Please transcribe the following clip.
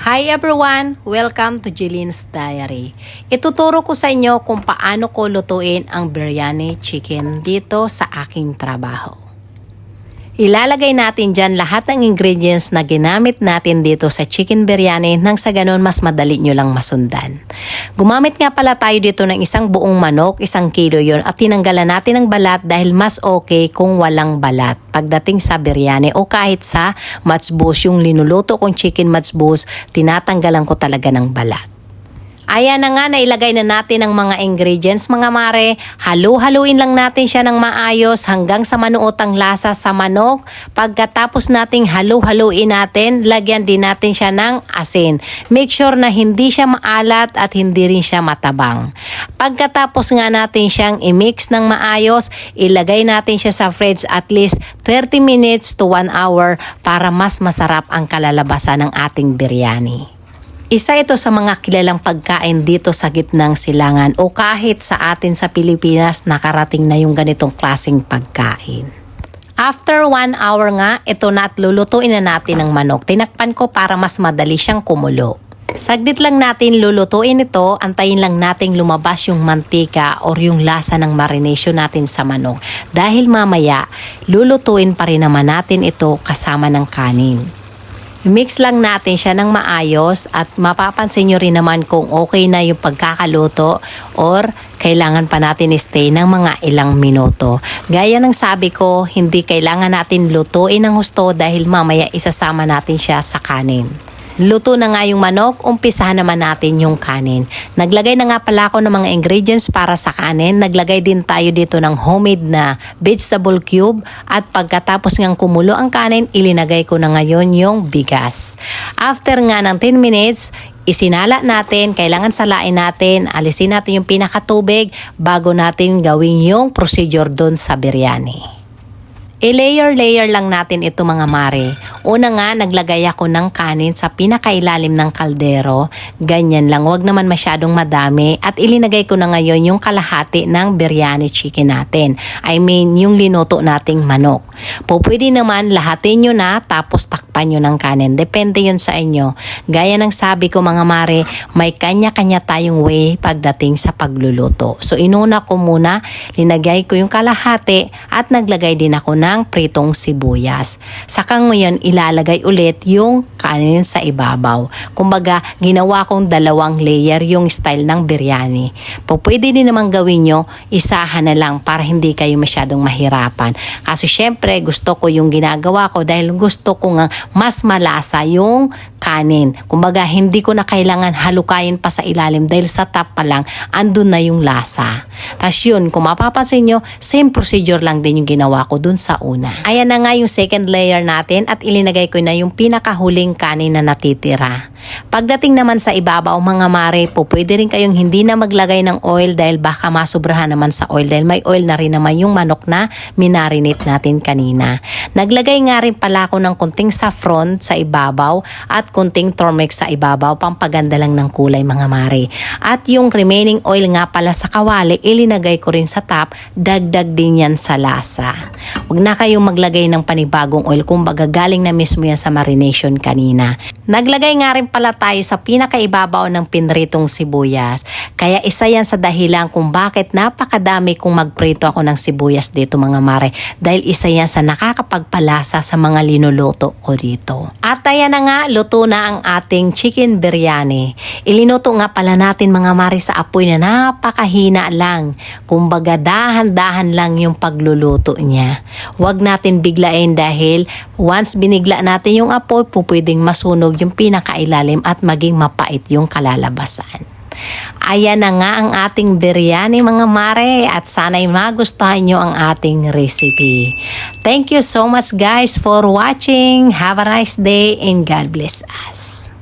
Hi everyone! Welcome to Jillian's Diary. Ituturo ko sa inyo kung paano ko lutuin ang biryani chicken dito sa aking trabaho. Ilalagay natin dyan lahat ng ingredients na ginamit natin dito sa chicken biryani nang sa ganun mas madali nyo lang masundan. Gumamit nga pala tayo dito ng isang buong manok, 1 kilo yon at tinanggalan natin ng balat dahil mas okay kung walang balat pagdating sa biryani o kahit sa matsbus, yung linuluto kong chicken matsbus, tinatanggalan ko talaga ng balat. Ayan na nga, nailagay na natin ang mga ingredients mga mare. Halu-haluin lang natin siya ng maayos hanggang sa manuot ang lasa sa manok. Pagkatapos nating halu-haluin natin, lagyan din natin siya ng asin. Make sure na hindi siya maalat at hindi rin siya matabang. Pagkatapos nga natin siyang i-mix ng maayos, ilagay natin siya sa fridge at least 30 minutes to 1 hour para mas masarap ang kalalabasan ng ating biryani. Isa ito sa mga kilalang pagkain dito sa gitnang silangan o kahit sa atin sa Pilipinas nakarating na yung ganitong klaseng pagkain. After 1 hour nga, ito na at lulutuin na natin ang manok. Tinakpan ko para mas madali siyang kumulo. Saglit lang natin lulutuin ito, antayin lang nating lumabas yung mantika or yung lasa ng marination natin sa manok. Dahil mamaya, lulutuin pa rin naman natin ito kasama ng kanin. Mix lang natin siya ng maayos at mapapansin nyo rin naman kung okay na yung pagkakaluto or kailangan pa natin stay ng mga ilang minuto. Gaya ng sabi ko, hindi kailangan natin lutuin ng husto dahil mamaya isasama natin siya sa kanin. Luto na nga yung manok, umpisahan naman natin yung kanin. Naglagay na nga pala ako ng mga ingredients para sa kanin. Naglagay din tayo dito ng homemade na vegetable cube. At pagkatapos ngang kumulo ang kanin, ilinagay ko na ngayon yung bigas. After nga ng 10 minutes, isinala natin, kailangan salain natin, alisin natin yung pinakatubig bago natin gawin yung procedure doon sa biryani. I-layer lang natin ito mga mare. Una nga, naglagay ako ng kanin sa pinakailalim ng kaldero. Ganyan lang, wag naman masyadong madami. At ilinagay ko na ngayon yung kalahati ng biryani chicken natin. I mean, yung linuto nating manok. Pwede naman lahatin nyo na tapos takpan nyo ng kanin. Depende yun sa inyo. Gaya ng sabi ko mga mare, may kanya-kanya tayong way pagdating sa pagluluto. So inuna ko muna, linagay ko yung kalahati at naglagay din ako ng pritong sibuyas. Saka ngayon ilalagay ulit yung kanin sa ibabaw. Kumbaga, ginawa kong 2 layer yung style ng biryani. Pwede din naman gawin nyo, isahan na lang para hindi kayo masyadong mahirapan. Kasi syempre, gusto ko yung ginagawa ko dahil gusto ko nga mas malasa yung kanin. Kumbaga, hindi ko na kailangan halukayin pa sa ilalim dahil sa top pa lang, andun na yung lasa. Tapos yun, kung mapapansin nyo, same procedure lang din yung ginawa ko dun sa una. Ayan na nga yung second layer natin at ilinagay ko na yung pinakahuling kanin na natitira. Pagdating naman sa ibabaw mga mare, pwede rin kayong hindi na maglagay ng oil dahil baka masubrahan naman sa oil dahil may oil na rin naman yung manok na minarinate natin kanina. Naglagay nga rin pala ako ng konting saffron sa ibabaw at konting turmeric sa ibabaw, pampaganda lang ng kulay mga mare. At yung remaining oil nga pala sa kawali, ilinagay ko rin sa top, dagdag din yan sa lasa. Huwag na kayong maglagay ng panibagong oil, kumbaga galing na mismo yan sa marination kanina. Naglagay nga rin pala tayo sa pinakaibabaw ng pinritong sibuyas. Kaya isa yan sa dahilan kung bakit napakadami kung magprito ako ng sibuyas dito mga mare. Dahil isa yan sa nakakapagpalasa sa mga linuluto ko dito. At ayan na nga, luto na ang ating chicken biryani. Ilinuto nga pala natin mga mare sa apoy na napakahina lang. Kumbaga dahan-dahan lang yung pagluluto niya. Huwag natin biglain dahil once binigla natin yung apoy, pwedeng masunog yung pinakailalim at maging mapait yung kalalabasan. Ayan na nga ang ating biryani mga mare at sana'y magustuhan nyo ang ating recipe. Thank you so much guys for watching. Have a nice day and God bless us.